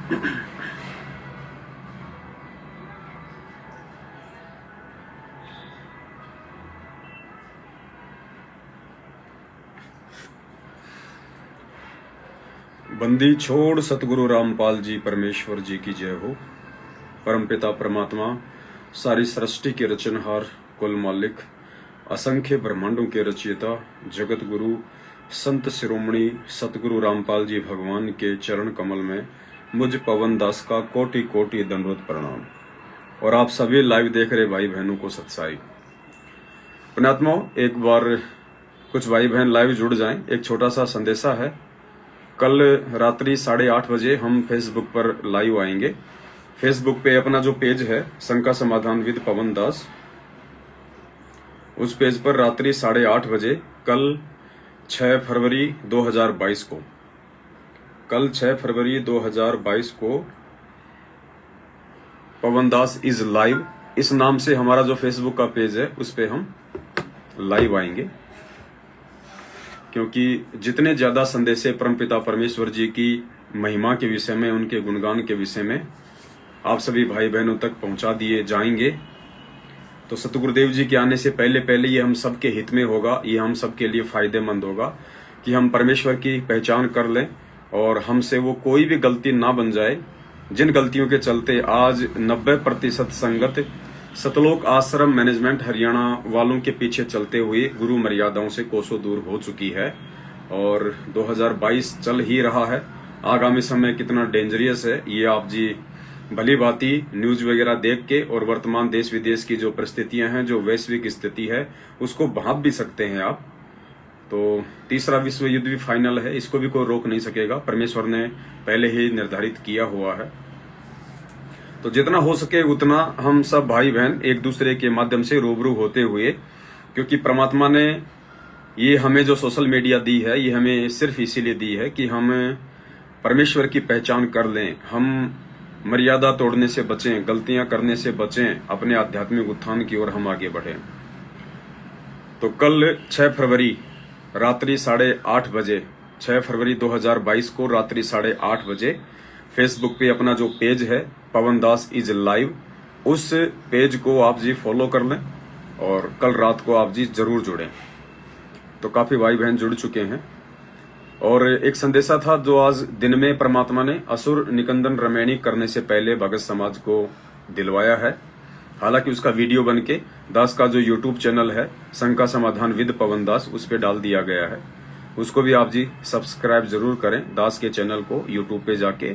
बंदी छोड़ सतगुरु रामपाल जी परमेश्वर जी की जय हो। परमपिता परमात्मा सारी सृष्टि के रचनहार, कुल मालिक, असंख्य ब्रह्मांडों के रचयिता, जगत गुरु संत शिरोमणि सतगुरु रामपाल जी भगवान के चरण कमल में मुझ पवन दास का कोटि कोटि दंडवत प्रणाम। और आप सभी लाइव देख रहे भाई बहनों को सत्साई पुण्यात्माओं। एक बार कुछ भाई बहन लाइव जुड़ जाएं। एक छोटा सा संदेशा है। कल रात्रि 8:30 बजे हम फेसबुक पर लाइव आएंगे। फेसबुक पे अपना जो पेज है शंका समाधान विद पवन दास, उस पेज पर रात्रि 8:30 बजे कल 6 फरवरी 2022 को कल 6 फरवरी 2022 को पवन दास इज लाइव, इस नाम से हमारा जो फेसबुक का पेज है उस पे हम लाइव आएंगे। क्योंकि जितने ज्यादा संदेशे परमपिता परमेश्वर जी की महिमा के विषय में, उनके गुणगान के विषय में आप सभी भाई बहनों तक पहुंचा दिए जाएंगे तो सतगुरुदेव जी के आने से पहले पहले ये हम सबके हित में होगा, ये हम सबके लिए फायदेमंद होगा कि हम परमेश्वर की पहचान कर लें और हमसे वो कोई भी गलती ना बन जाए, जिन गलतियों के चलते आज 90% संगत सतलोक आश्रम मैनेजमेंट हरियाणा वालों के पीछे चलते हुए गुरु मर्यादाओं से कोसों दूर हो चुकी है। और 2022 चल ही रहा है। आगामी समय कितना डेंजरियस है ये आप जी भली भांति न्यूज वगैरह देख के और वर्तमान देश विदेश की जो परिस्थितियां हैं, जो वैश्विक स्थिति है, उसको भांप भी सकते हैं आप। तो तीसरा विश्व युद्ध भी फाइनल है, इसको भी कोई रोक नहीं सकेगा, परमेश्वर ने पहले ही निर्धारित किया हुआ है। तो जितना हो सके उतना हम सब भाई बहन एक दूसरे के माध्यम से रूबरू होते हुए, क्योंकि परमात्मा ने ये हमें जो सोशल मीडिया दी है ये हमें सिर्फ इसीलिए दी है कि हम परमेश्वर की पहचान कर लें, हम मर्यादा तोड़ने से बचें, गलतियां करने से बचें, अपने आध्यात्मिक उत्थान की ओर हम आगे बढ़ें। तो कल 6 फरवरी रात्रि 8:30 बजे 6 फरवरी 2022 को रात्रि 8:30 बजे फेसबुक पे अपना जो पेज है पवन दास इज लाइव, उस पेज को आप जी फॉलो कर लें और कल रात को आप जी जरूर जुड़ें। तो काफी भाई बहन जुड़ चुके हैं। और एक संदेशा था जो आज दिन में परमात्मा ने असुर निकंदन रमैणी करने से पहले भगत समाज को दिलवाया है। हालांकि उसका वीडियो बन के दास का जो यूट्यूब चैनल है शंका समाधान विद पवन दास, उस पे डाल दिया गया है। उसको भी आप जी सब्सक्राइब जरूर करें। दास के चैनल को यूट्यूब पे जाके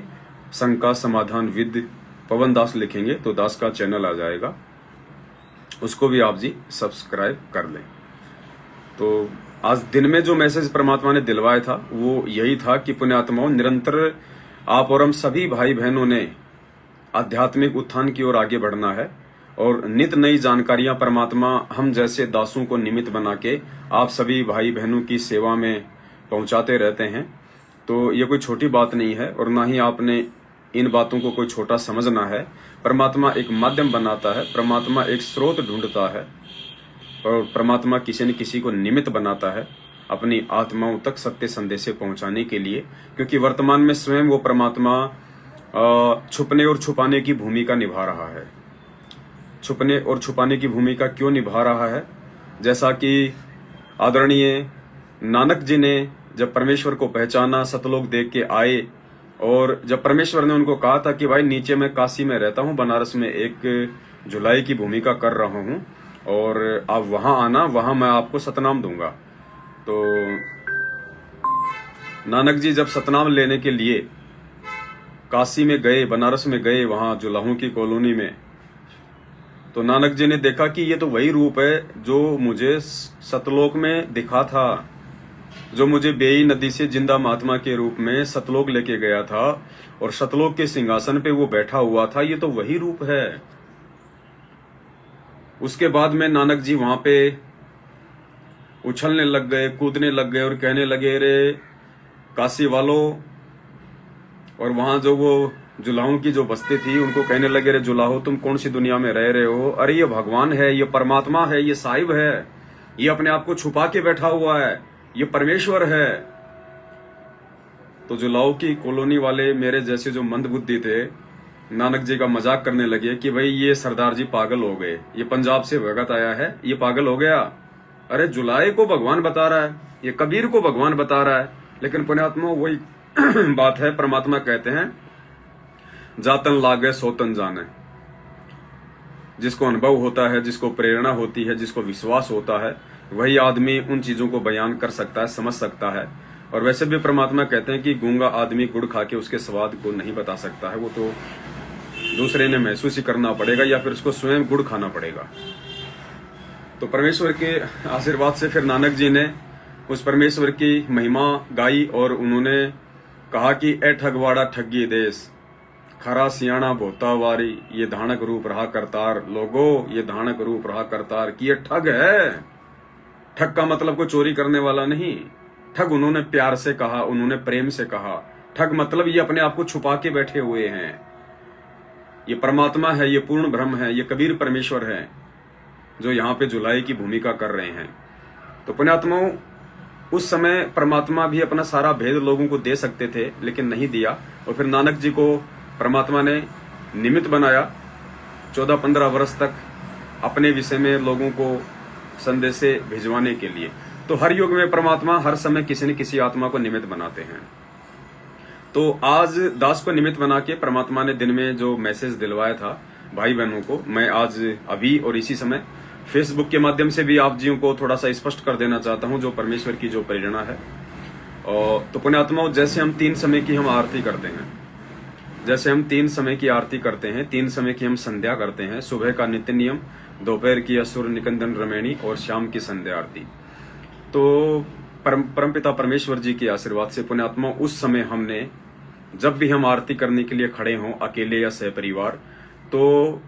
शंका समाधान विद पवन दास लिखेंगे तो दास का चैनल आ जाएगा, उसको भी आप जी सब्सक्राइब कर लें। तो आज दिन में जो मैसेज परमात्मा ने दिलवाया था वो यही था कि पुण्यात्माओं, निरंतर आप और हम सभी भाई बहनों ने आध्यात्मिक उत्थान की ओर आगे बढ़ना है और नित नई जानकारियां परमात्मा हम जैसे दासों को निमित्त बना के आप सभी भाई बहनों की सेवा में पहुंचाते रहते हैं। तो ये कोई छोटी बात नहीं है और ना ही आपने इन बातों को कोई छोटा समझना है। परमात्मा एक माध्यम बनाता है, परमात्मा एक स्रोत ढूंढता है और परमात्मा किसी न किसी को निमित्त बनाता है अपनी आत्माओं तक सत्य संदेशे पहुंचाने के लिए। क्योंकि वर्तमान में स्वयं वो परमात्मा छुपने और छुपाने की भूमिका निभा रहा है। छुपने और छुपाने की भूमिका क्यों निभा रहा है? जैसा कि आदरणीय नानक जी ने जब परमेश्वर को पहचाना, सतलोक देख के आए और जब परमेश्वर ने उनको कहा था कि भाई नीचे मैं काशी में रहता हूँ, बनारस में एक जुलाई की भूमिका कर रहा हूँ और आप वहां आना, वहां मैं आपको सतनाम दूंगा। तो नानक जी जब सतनाम लेने के लिए काशी में गए, बनारस में गए, वहां जुलाहों की कॉलोनी में, तो नानक जी ने देखा कि ये तो वही रूप है जो मुझे सतलोक में दिखा था, जो मुझे बेई नदी से जिंदा महात्मा के रूप में सतलोक लेके गया था और सतलोक के सिंहासन पे वो बैठा हुआ था। ये तो वही रूप है। उसके बाद में नानक जी वहां पे उछलने लग गए, कूदने लग गए और कहने लगे, रे काशी वालों, और वहां जो वो जुलाहों की जो बस्ती थी उनको कहने लगे, रे जुलाहो तुम कौन सी दुनिया में रह रहे हो? अरे ये भगवान है, ये परमात्मा है, ये साहिब है, ये अपने आप को छुपा के बैठा हुआ है, ये परमेश्वर है। तो जो लाओ की कॉलोनी वाले मेरे जैसे जो मंदबुद्धि थे, नानक जी का मजाक करने लगे कि भाई ये सरदार जी पागल हो गए, ये पंजाब से भगत आया है, ये पागल हो गया। अरे जुलाई को भगवान बता रहा है, ये कबीर को भगवान बता रहा है। लेकिन पुण्यात्मा वही बात है, परमात्मा कहते हैं जातन लागे सोतन जाने। जिसको अनुभव होता है, जिसको प्रेरणा होती है, जिसको विश्वास होता है, वही आदमी उन चीजों को बयान कर सकता है, समझ सकता है। और वैसे भी परमात्मा कहते हैं कि गूंगा आदमी गुड़ खा के उसके स्वाद को नहीं बता सकता है, वो तो दूसरे ने महसूस ही करना पड़ेगा या फिर उसको स्वयं गुड़ खाना पड़ेगा। तो परमेश्वर के आशीर्वाद से फिर नानक जी ने उस परमेश्वर की महिमा गाई और उन्होंने कहा कि ए ठगवाड़ा ठगी देश, खरा सियाणा भोतावारी, ये धानक रूप रहा करतार। लोगो ये धानक रूप रहा करतार कि ये ठग है। ठग का मतलब कोई चोरी करने वाला नहीं। ठग उन्होंने प्यार से कहा, उन्होंने प्रेम से कहा। ठग मतलब ये अपने आप को छुपा के बैठे हुए हैं। ये परमात्मा है, ये पूर्ण ब्रह्म है, ये कबीर परमेश्वर है जो यहाँ पे जुलाई की भूमिका कर रहे हैं। तो पुण्यात्माओं, उस समय परमात्मा भी अपना सारा भेद लोगों को दे सकते थे, लेकिन नहीं दिया। और फिर नानक जी को परमात्मा ने निमित्त बनाया 14-15 वर्ष तक अपने विषय में लोगों को संदेश भिजवाने के लिए। तो हर युग में परमात्मा हर समय किसी न किसी आत्मा को निमित्त बनाते हैं। तो आज दास को निमित्त बना के परमात्मा ने दिन में जो मैसेज दिलवाया था भाई बहनों को, मैं आज अभी और इसी समय फेसबुक के माध्यम से भी आप जियों को थोड़ा सा स्पष्ट कर देना चाहता हूं, जो परमेश्वर की जो प्रेरणा है। और तो पुण्यात्माओं, जैसे हम 3 समय की हम आरती करते हैं, जैसे हम 3 समय की आरती करते हैं, 3 समय की हम संध्या करते हैं, सुबह का नित्य नियम, दोपहर की असुर निकंदन रमैनी और शाम की संध्या आरती। तो परमपिता परमेश्वर जी के आशीर्वाद से पुण्यात्मा उस समय हमने जब भी हम आरती करने के लिए खड़े हों, अकेले या सहपरिवार, तो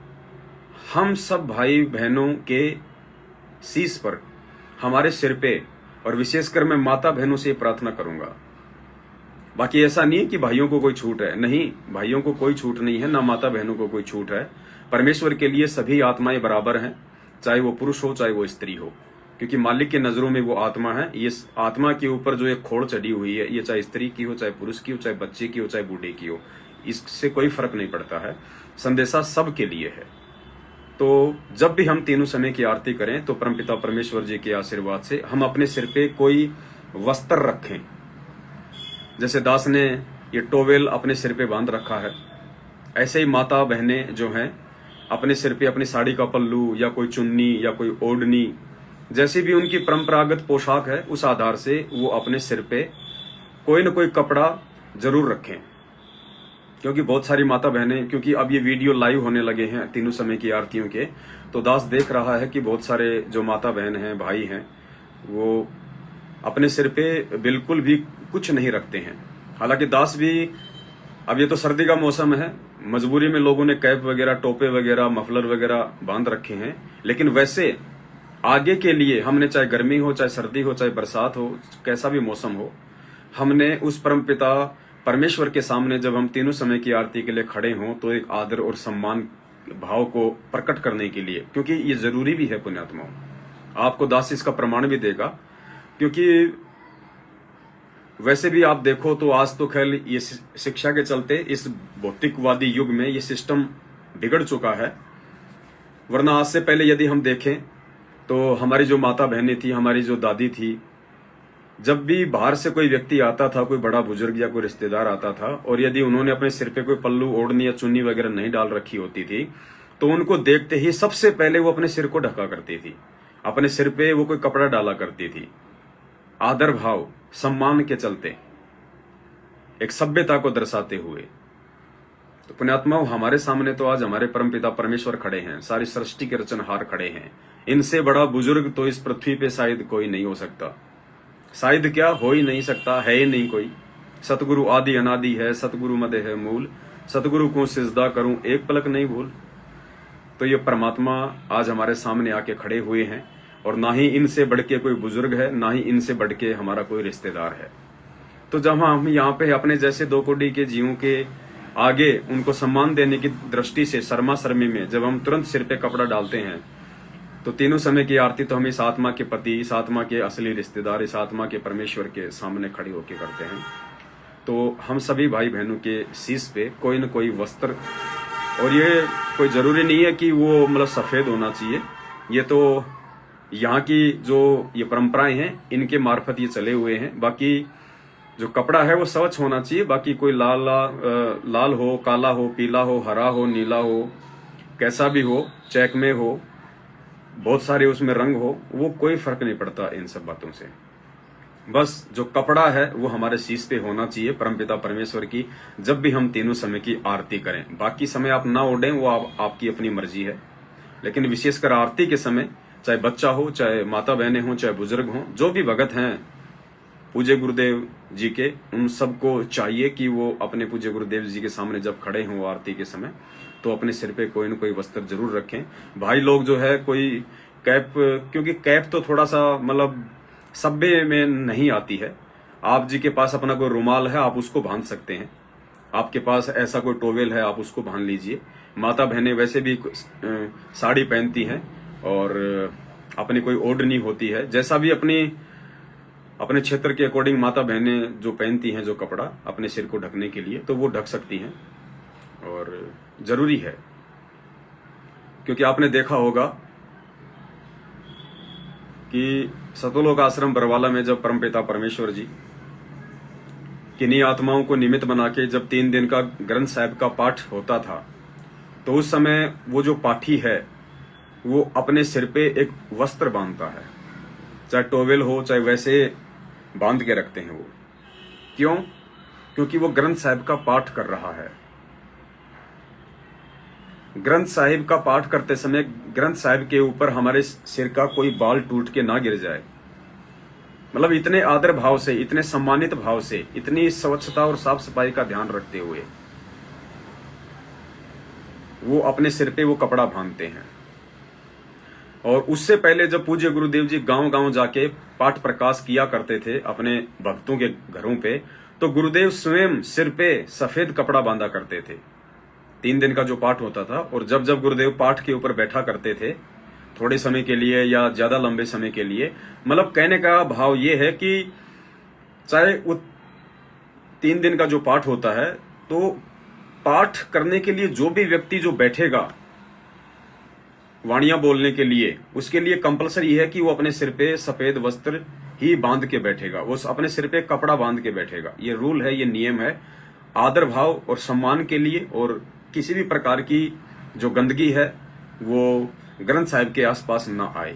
हम सब भाई बहनों के शीश पर, हमारे सिर पे, और विशेषकर मैं माता बहनों से प्रार्थना करूंगा। बाकी ऐसा नहीं है कि भाइयों को कोई छूट है, नहीं, भाइयों को कोई छूट नहीं है, ना माता बहनों को कोई छूट है। परमेश्वर के लिए सभी आत्माएं बराबर हैं, चाहे वो पुरुष हो चाहे वो स्त्री हो, क्योंकि मालिक की नजरों में वो आत्मा है। ये आत्मा के ऊपर जो एक खोड़ चढ़ी हुई है, ये चाहे स्त्री की हो, चाहे पुरुष की हो, चाहे बच्चे की हो, चाहे बूढ़े की हो, इससे कोई फर्क नहीं पड़ता है। संदेशा सबके लिए है। तो जब भी हम तीनों समय की आरती करें तो परमपिता परमेश्वर जी के आशीर्वाद से हम अपने सिर पे कोई वस्त्र रखें। जैसे दास ने ये टोवेल अपने सिर पे बांध रखा है, ऐसे ही माता बहनें जो हैं अपने सिर पे अपनी साड़ी का पल्लू या कोई चुन्नी या कोई ओढ़नी, जैसी भी उनकी परंपरागत पोशाक है, उस आधार से वो अपने सिर पे कोई न कोई कपड़ा जरूर रखें। क्योंकि बहुत सारी माता बहनें, क्योंकि अब ये वीडियो लाइव होने लगे हैं तीनों समय की आरतियों के, तो दास देख रहा है कि बहुत सारे जो माता बहन हैं, भाई हैं, वो अपने सिर पे बिल्कुल भी कुछ नहीं रखते हैं। हालांकि दास भी, अब ये तो सर्दी का मौसम है, मजबूरी में लोगों ने कैप वगैरह, टोपे वगैरह, मफलर वगैरह बांध रखे हैं, लेकिन वैसे आगे के लिए हमने, चाहे गर्मी हो, चाहे सर्दी हो, चाहे बरसात हो, कैसा भी मौसम हो, हमने उस परमपिता परमेश्वर के सामने जब हम तीनों समय की आरती के लिए खड़े हों तो एक आदर और सम्मान भाव को प्रकट करने के लिए, क्योंकि ये जरूरी भी है पुण्यात्माओं। आपको दास इसका प्रमाण भी देगा, क्योंकि वैसे भी आप देखो तो आज तो खैर ये शिक्षा के चलते इस भौतिकवादी युग में ये सिस्टम बिगड़ चुका है। वरना आज से पहले यदि हम देखें तो हमारी जो माता बहनें थी, हमारी जो दादी थी, जब भी बाहर से कोई व्यक्ति आता था, कोई बड़ा बुजुर्ग या कोई रिश्तेदार आता था, और यदि उन्होंने अपने सिर पे कोई पल्लू, ओढ़नी या चुन्नी वगैरह नहीं डाल रखी होती थी, तो उनको देखते ही सबसे पहले वो अपने सिर को ढका करती थी, अपने सिर पे वो कोई कपड़ा डाला करती थी, आदर भाव सम्मान के चलते, एक सभ्यता को दर्शाते हुए। तो पुण्यात्माओं, हमारे सामने तो आज हमारे परमपिता परमेश्वर खड़े हैं, सारी सृष्टि के रचनहार खड़े हैं। इनसे बड़ा बुजुर्ग तो इस पृथ्वी पे शायद कोई नहीं हो सकता, शायद क्या हो ही नहीं सकता, है ही नहीं कोई। सतगुरु आदि अनादि है, सतगुरु मदे है मूल, सतगुरु को सिजदा करूं एक पलक नहीं भूल। तो ये परमात्मा आज हमारे सामने आके खड़े हुए हैं, और ना ही इनसे बढ़ के कोई बुजुर्ग है, ना ही इनसे बढ़ के हमारा कोई रिश्तेदार है। तो जब हम यहाँ पे अपने जैसे 2 कोड़ी के जीवों के आगे उनको सम्मान देने की दृष्टि से शर्मा शर्मी में जब हम तुरंत सिर पे कपड़ा डालते हैं, तो तीनों समय की आरती तो हम इस आत्मा के पति, इस आत्मा के असली रिश्तेदार, इस आत्मा के परमेश्वर के सामने खड़े होकर करते हैं। तो हम सभी भाई बहनों के शीश पे कोई न कोई वस्त्र, और ये कोई जरूरी नहीं है कि वो मतलब सफेद होना चाहिए, ये तो यहाँ की जो ये परंपराएं हैं इनके मार्फत ये चले हुए हैं। बाकी जो कपड़ा है वो स्वच्छ होना चाहिए, बाकी कोई लाल हो, काला हो, पीला हो, हरा हो, नीला हो, कैसा भी हो, चेक में हो, बहुत सारे उसमें रंग हो, वो कोई फर्क नहीं पड़ता इन सब बातों से। बस जो कपड़ा है वो हमारे शीश पे होना चाहिए परमपिता परमेश्वर की, जब भी हम तीनों समय की आरती करें। बाकी समय आप ना ओढ़ें, वो आपकी अपनी मर्जी है, लेकिन विशेषकर आरती के समय चाहे बच्चा हो, चाहे माता बहनें हो, चाहे बुजुर्ग हो, जो भी भगत हैं पूज्य गुरुदेव जी के, उन सबको चाहिए कि वो अपने पूज्य गुरुदेव जी के सामने जब खड़े हों आरती के समय, तो अपने सिर पे कोई न कोई वस्त्र जरूर रखें। भाई लोग जो है कोई कैप, क्योंकि कैप तो थोड़ा सा मतलब सभ्य में नहीं आती है। आप जी के पास अपना कोई रुमाल है, आप उसको बांध सकते हैं। आपके पास ऐसा कोई टोवेल है, आप उसको बांध लीजिए। माता बहनें वैसे भी साड़ी पहनती हैं और अपनी कोई ओढ़नी होती है, जैसा भी अपने क्षेत्र के अकॉर्डिंग माता बहनें जो पहनती हैं जो कपड़ा अपने सिर को ढकने के लिए, तो वो ढक सकती हैं और जरूरी है। क्योंकि आपने देखा होगा कि सतोलोक आश्रम बरवाला में जब परमपिता परमेश्वर जी किन्हीं आत्माओं को निमित्त बना के जब 3 दिन का ग्रंथ साहिब का पाठ होता था, तो उस समय वो जो पाठी है वो अपने सिर पे एक वस्त्र बांधता है, चाहे टोवेल हो चाहे वैसे बांध के रखते हैं वो। क्यों? क्योंकि वो ग्रंथ साहिब का पाठ कर रहा है। ग्रंथ साहिब का पाठ करते समय ग्रंथ साहिब के ऊपर हमारे सिर का कोई बाल टूट के ना गिर जाए, मतलब इतने आदर भाव से, इतने सम्मानित भाव से, इतनी स्वच्छता और साफ सफाई का ध्यान रखते हुए वो अपने सिर पे वो कपड़ा बांधते हैं। और उससे पहले जब पूज्य गुरुदेव जी गांव-गांव जाके पाठ प्रकाश किया करते थे अपने भक्तों के घरों पे, तो गुरुदेव स्वयं सिर पे सफेद कपड़ा बांधा करते थे। 3 दिन का जो पाठ होता था, और जब जब गुरुदेव पाठ के ऊपर बैठा करते थे थोड़े समय के लिए या ज्यादा लंबे समय के लिए, मतलब कहने का भाव ये है कि चाहे वो 3 दिन का जो पाठ होता है, तो पाठ करने के लिए जो भी व्यक्ति जो बैठेगा वाणियां बोलने के लिए, उसके लिए कंपलसरी है कि वो अपने सिर पे सफेद वस्त्र ही बांध के बैठेगा, वो अपने सिर पे कपड़ा बांध के बैठेगा। ये रूल है, ये नियम है, आदर भाव और सम्मान के लिए। और किसी भी प्रकार की जो गंदगी है वो ग्रंथ साहिब के आसपास ना आए।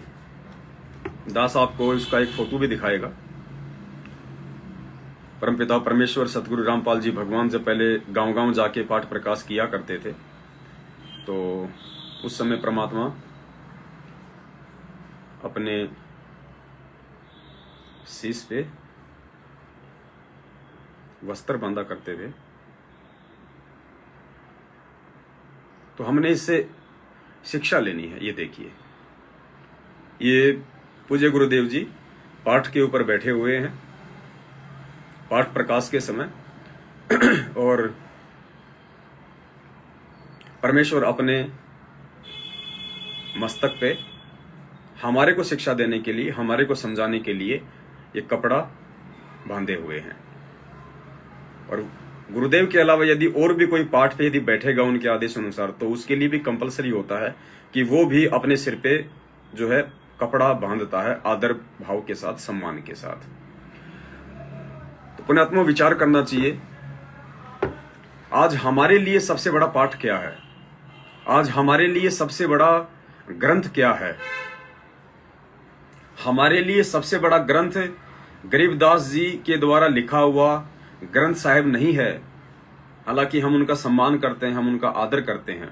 दास आपको इसका एक फोटो भी दिखाएगा। परमपिता परमेश्वर सतगुरु रामपाल जी भगवान जब पहले गांव-गांव जाके पाठ प्रकाश किया करते थे, तो उस समय परमात्मा अपने शीश पे वस्त्र बांधा करते थे। तो हमने इससे शिक्षा लेनी है। ये देखिए, ये पूज्य गुरुदेव जी पाठ के ऊपर बैठे हुए हैं पाठ प्रकाश के समय, और परमेश्वर अपने मस्तक पे हमारे को शिक्षा देने के लिए, हमारे को समझाने के लिए ये कपड़ा बांधे हुए हैं। और गुरुदेव के अलावा यदि और भी कोई पाठ पे यदि बैठेगा उनके आदेश अनुसार, तो उसके लिए भी कंपलसरी होता है कि वो भी अपने सिर पे जो है कपड़ा बांधता है, आदर भाव के साथ, सम्मान के साथ। तो पुण्यात्मा विचार करना चाहिए, आज हमारे लिए सबसे बड़ा पाठ क्या है? आज हमारे लिए सबसे बड़ा ग्रंथ क्या है? हमारे लिए सबसे बड़ा ग्रंथ गरीबदास जी के द्वारा लिखा हुआ ग्रंथ साहिब नहीं है। हालांकि हम उनका सम्मान करते हैं, हम उनका आदर करते हैं।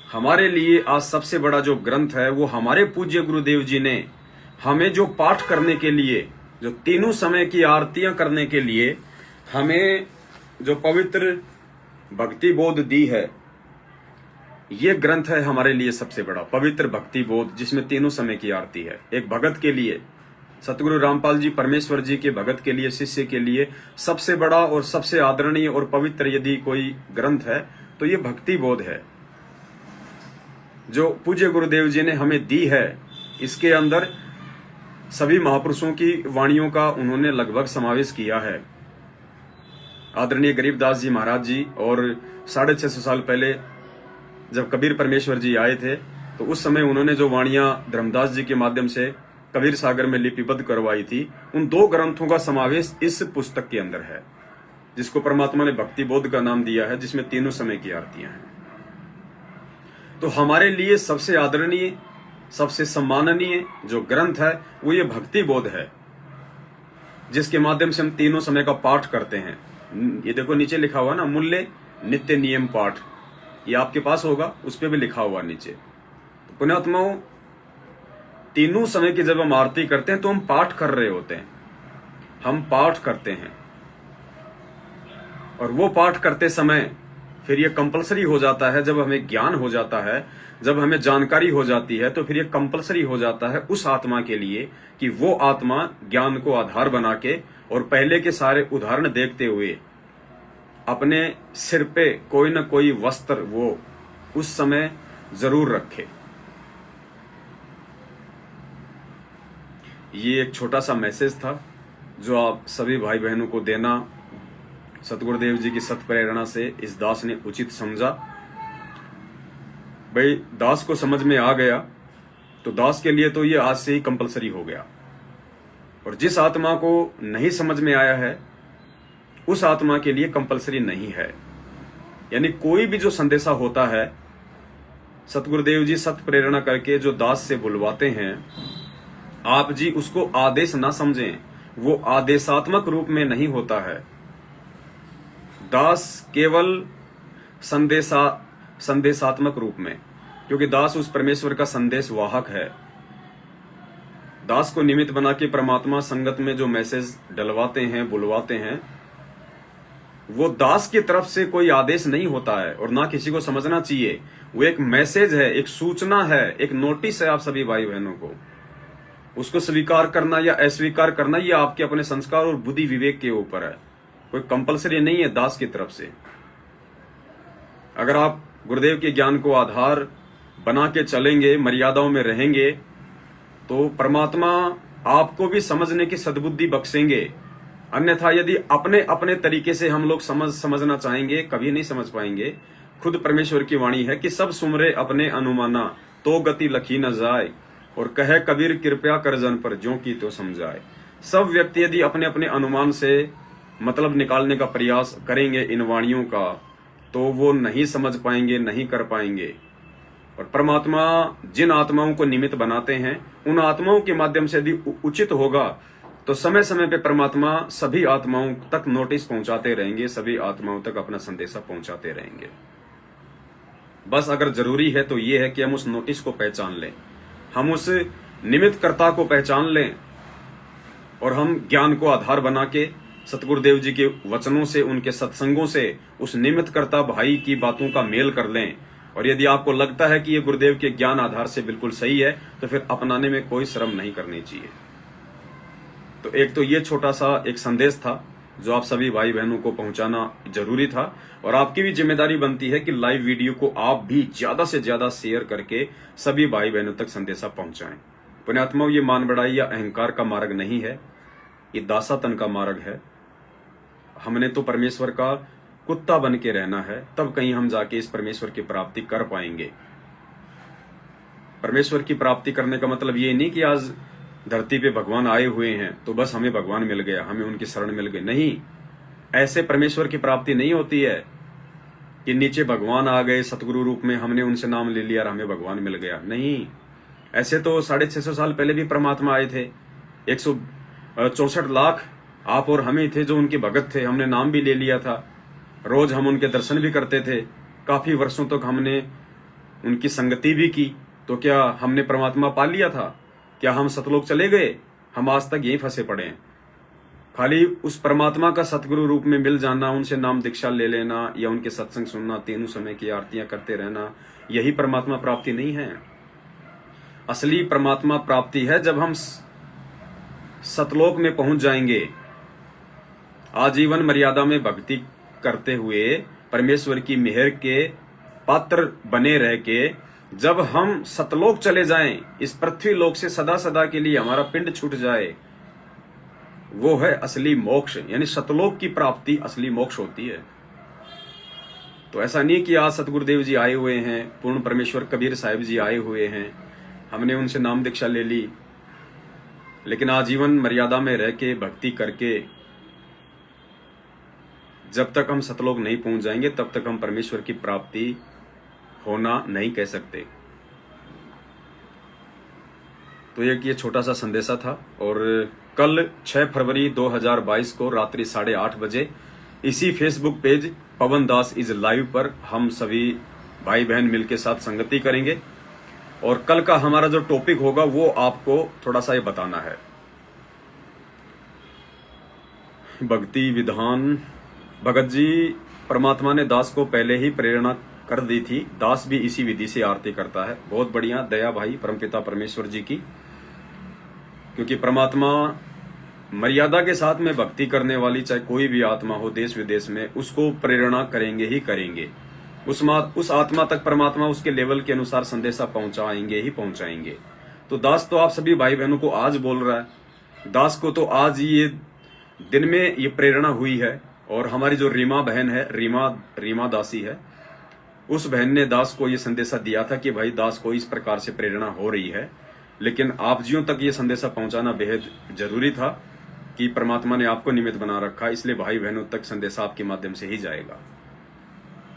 हमारे लिए आज सबसे बड़ा जो ग्रंथ है वो हमारे पूज्य गुरुदेव जी ने हमें जो पाठ करने के लिए, जो तीनों समय की आरतियां करने के लिए हमें जो पवित्र भक्ति बोध दी है, ये ग्रंथ है हमारे लिए सबसे बड़ा पवित्र भक्ति बोध, जिसमें तीनों समय की आरती है। एक भगत के लिए, सतगुरु रामपाल जी परमेश्वर जी के भगत के लिए, शिष्य के लिए सबसे बड़ा और सबसे आदरणीय और पवित्र यदि कोई ग्रंथ है तो ये भक्ति बोध है, जो पूज्य गुरुदेव जी ने हमें दी है। इसके अंदर सभी महापुरुषों की वाणियों का उन्होंने लगभग समावेश किया है। आदरणीय गरीबदास जी महाराज जी, और 650 साल पहले जब कबीर परमेश्वर जी आए थे तो उस समय उन्होंने जो वाणियां धर्मदास जी के माध्यम से कबीर सागर में लिपिबद्ध करवाई थी, उन 2 ग्रंथों का समावेश इस पुस्तक के अंदर है, जिसको परमात्मा ने भक्ति बोध का नाम दिया है, जिसमें तीनों समय की आरतियां हैं। तो हमारे लिए सबसे आदरणीय, सबसे सम्माननीय जो ग्रंथ है वो ये भक्ति बोध है, जिसके माध्यम से हम तीनों समय का पाठ करते हैं। ये देखो नीचे लिखा हुआ ना, मूल्य नित्य नियम पाठ, ये आपके पास होगा, उस पर भी लिखा हुआ नीचे। तो पुण्यात्माओं, तीनों समय की जब हम आरती करते हैं तो हम पाठ कर रहे होते हैं, हम पाठ करते हैं, और वो पाठ करते समय फिर ये कंपलसरी हो जाता है। जब हमें ज्ञान हो जाता है, जब हमें जानकारी हो जाती है, तो फिर ये कंपलसरी हो जाता है उस आत्मा के लिए कि वो आत्मा ज्ञान को आधार बना के और पहले के सारे उदाहरण देखते हुए अपने सिर पे कोई न कोई वस्त्र वो उस समय जरूर रखे। ये एक छोटा सा मैसेज था जो आप सभी भाई बहनों को देना सतगुरुदेव जी की सत प्रेरणा से इस दास ने उचित समझा। भाई दास को समझ में आ गया तो दास के लिए तो ये आज से ही कंपलसरी हो गया, और जिस आत्मा को नहीं समझ में आया है उस आत्मा के लिए कंपलसरी नहीं है। यानी कोई भी जो संदेशा होता है, सतगुरुदेव जी सत प्रेरणा करके जो दास से बुलवाते हैं, आप जी उसको आदेश ना समझें, वो आदेशात्मक रूप में नहीं होता है। दास केवल संदेशात्मक रूप में, क्योंकि दास उस परमेश्वर का संदेश वाहक है। दास को निमित्त बना के परमात्मा संगत में जो मैसेज डलवाते हैं, बुलवाते हैं, वो दास की तरफ से कोई आदेश नहीं होता है, और ना किसी को समझना चाहिए। वो एक मैसेज है, एक सूचना है, एक नोटिस है आप सभी भाई बहनों को। उसको स्वीकार करना या अस्वीकार करना ये आपके अपने संस्कार और बुद्धि विवेक के ऊपर है, कोई कंपलसरी नहीं है दास की तरफ से। अगर आप गुरुदेव के ज्ञान को आधार बना के चलेंगे, मर्यादाओं में रहेंगे, तो परमात्मा आपको भी समझने की सद्बुद्धि बख्शेंगे। अन्यथा यदि अपने अपने तरीके से हम लोग समझना चाहेंगे, कभी नहीं समझ पाएंगे। खुद परमेश्वर की वाणी है कि सब सुमरे अपने अनुमाना, तो गति लखी न जाए, और कहे कबीर कृपया कर जन पर, ज्यों की तो समझाए। सब व्यक्ति यदि अपने अपने अनुमान से मतलब निकालने का प्रयास करेंगे इन वाणियों का, तो वो नहीं समझ पाएंगे, नहीं कर पाएंगे। और परमात्मा जिन आत्माओं को निमित्त बनाते हैं, उन आत्माओं के माध्यम से यदि उचित होगा तो समय समय पे परमात्मा सभी आत्माओं तक नोटिस पहुंचाते रहेंगे, सभी आत्माओं तक अपना संदेशा पहुंचाते रहेंगे। बस अगर जरूरी है तो ये है कि हम उस नोटिस को पहचान लें, हम उस निमित्त कर्ता को पहचान लें, और हम ज्ञान को आधार बना के सतगुरुदेव जी के वचनों से, उनके सत्संगों से उस निमित्त कर्ता भाई की बातों का मेल कर लें। और यदि आपको लगता है कि ये गुरुदेव के ज्ञान आधार से बिल्कुल सही है, तो फिर अपनाने में कोई शर्म नहीं करनी चाहिए। तो एक तो ये छोटा सा एक संदेश था जो आप सभी भाई बहनों को पहुंचाना जरूरी था, और आपकी भी जिम्मेदारी बनती है कि लाइव वीडियो को आप भी ज्यादा से ज्यादा शेयर करके सभी भाई बहनों तक संदेशा पहुंचाएं। पुण्यात्माओं, ये मान बढ़ाई या अहंकार का मार्ग नहीं है, ये दासातन का मार्ग है। हमने तो परमेश्वर का कुत्ता बन के रहना है, तब कहीं हम जाके इस परमेश्वर की प्राप्ति कर पाएंगे। परमेश्वर की प्राप्ति करने का मतलब ये नहीं कि आज धरती पे भगवान आए हुए हैं तो बस हमें भगवान मिल गया, हमें उनकी शरण मिल गई। नहीं, ऐसे परमेश्वर की प्राप्ति नहीं होती है कि नीचे भगवान आ गए सतगुरु रूप में, हमने उनसे नाम ले लिया और हमें भगवान मिल गया। नहीं, ऐसे तो 650 साल पहले भी परमात्मा आए थे। 164 लाख आप और हम ही थे जो उनके भगत थे, हमने नाम भी ले लिया था, रोज हम उनके दर्शन भी करते थे, काफी वर्षों तक हमने उनकी संगति भी की। तो क्या हमने परमात्मा पा लिया था? क्या हम सतलोक चले गए? हम आज तक यहीं फंसे पड़े हैं। खाली उस परमात्मा का सतगुरु रूप में मिल जाना, उनसे नाम दीक्षा ले लेना या उनके सत्संग सुनना, तीनों समय की आरतियां करते रहना, यही परमात्मा प्राप्ति नहीं है। असली परमात्मा प्राप्ति है जब हम सतलोक में पहुंच जाएंगे, आजीवन मर्यादा में भक्ति करते हुए परमेश्वर की मेहर के पात्र बने रह के जब हम सतलोक चले जाएं, इस पृथ्वी लोक से सदा सदा के लिए हमारा पिंड छूट जाए, वो है असली मोक्ष, यानी सतलोक की प्राप्ति असली मोक्ष होती है। तो ऐसा नहीं कि आज सतगुरुदेव जी आए हुए हैं, पूर्ण परमेश्वर कबीर साहिब जी आए हुए हैं, हमने उनसे नाम दीक्षा ले ली, लेकिन आजीवन मर्यादा में रह के भक्ति करके जब तक हम सतलोक नहीं पहुंच जाएंगे तब तक हम परमेश्वर की प्राप्ति होना नहीं कह सकते। तो ये छोटा सा संदेशा था। और कल 6 फरवरी 2022 को रात्रि 8:30 बजे इसी Facebook page Pawan Das is live पर हम सभी भाई बहन मिलकर साथ संगति करेंगे। और कल का हमारा जो टॉपिक होगा वो आपको थोड़ा सा ये बताना है। भक्ति विधान, भगत जी परमात्मा ने दास को पहले ही प्रेरणा कर दी थी, दास भी इसी विधि से आरती करता है। बहुत बढ़िया, दया भाई परमपिता परमेश्वर जी की, क्योंकि परमात्मा मर्यादा के साथ में भक्ति करने वाली चाहे कोई भी आत्मा हो देश विदेश में, उसको प्रेरणा करेंगे ही करेंगे। उस आत्मा तक परमात्मा उसके लेवल के अनुसार संदेशा पहुंचाएंगे ही पहुंचाएंगे। तो दास तो आप सभी भाई बहनों को आज बोल रहा है, दास को तो आज ये दिन में ये प्रेरणा हुई है। और हमारी जो रीमा बहन है, रीमा दासी है, उस बहन ने दास को ये संदेशा दिया था कि भाई दास को इस प्रकार से प्रेरणा हो रही है। लेकिन आप जियों तक ये संदेशा पहुंचाना बेहद जरूरी था कि परमात्मा ने आपको निमित्त बना रखा, इसलिए भाई बहनों तक संदेशा आपके माध्यम से ही जाएगा।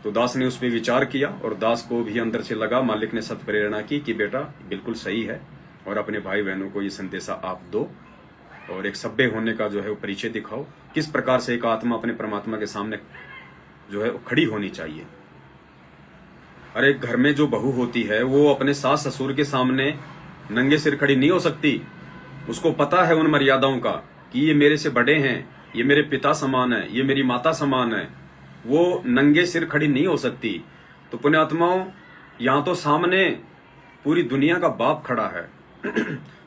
तो दास ने उस पर विचार किया और दास को भी अंदर से लगा, मालिक ने सत प्रेरणा की कि बेटा बिल्कुल सही है और अपने भाई बहनों को ये संदेशा आप दो और एक सभ्य होने का जो है वो परिचय दिखाओ, किस प्रकार से एक आत्मा अपने परमात्मा के सामने जो है वो खड़ी होनी चाहिए। अरे घर में जो बहू होती है वो अपने सास ससुर के सामने नंगे सिर खड़ी नहीं हो सकती। उसको पता है उन मर्यादाओं का कि ये मेरे से बड़े हैं, ये मेरे पिता समान है, ये मेरी माता समान है। वो नंगे सिर खड़ी नहीं हो सकती। तो पुण्यात्माओं, यहाँ तो सामने पूरी दुनिया का बाप खड़ा है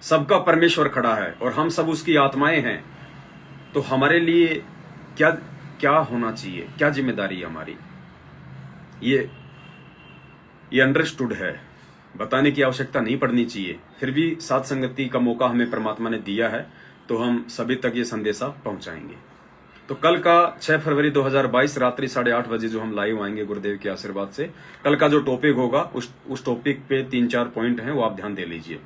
सबका परमेश्वर खड़ा है और हम सब उसकी आत्माएं हैं। तो हमारे लिए क्या क्या होना चाहिए, क्या जिम्मेदारी है हमारी, ये अंडरस्टूड है, बताने की आवश्यकता नहीं पड़नी चाहिए। फिर भी साथ संगति का मौका हमें परमात्मा ने दिया है तो हम सभी तक ये संदेशा पहुंचाएंगे। तो कल का 6 फरवरी 2022 रात्रि 8:30 बजे जो हम लाइव आएंगे गुरुदेव के आशीर्वाद से, कल का जो टॉपिक होगा उस टॉपिक पे 3-4 पॉइंट हैं, वो आप ध्यान दे लीजिए।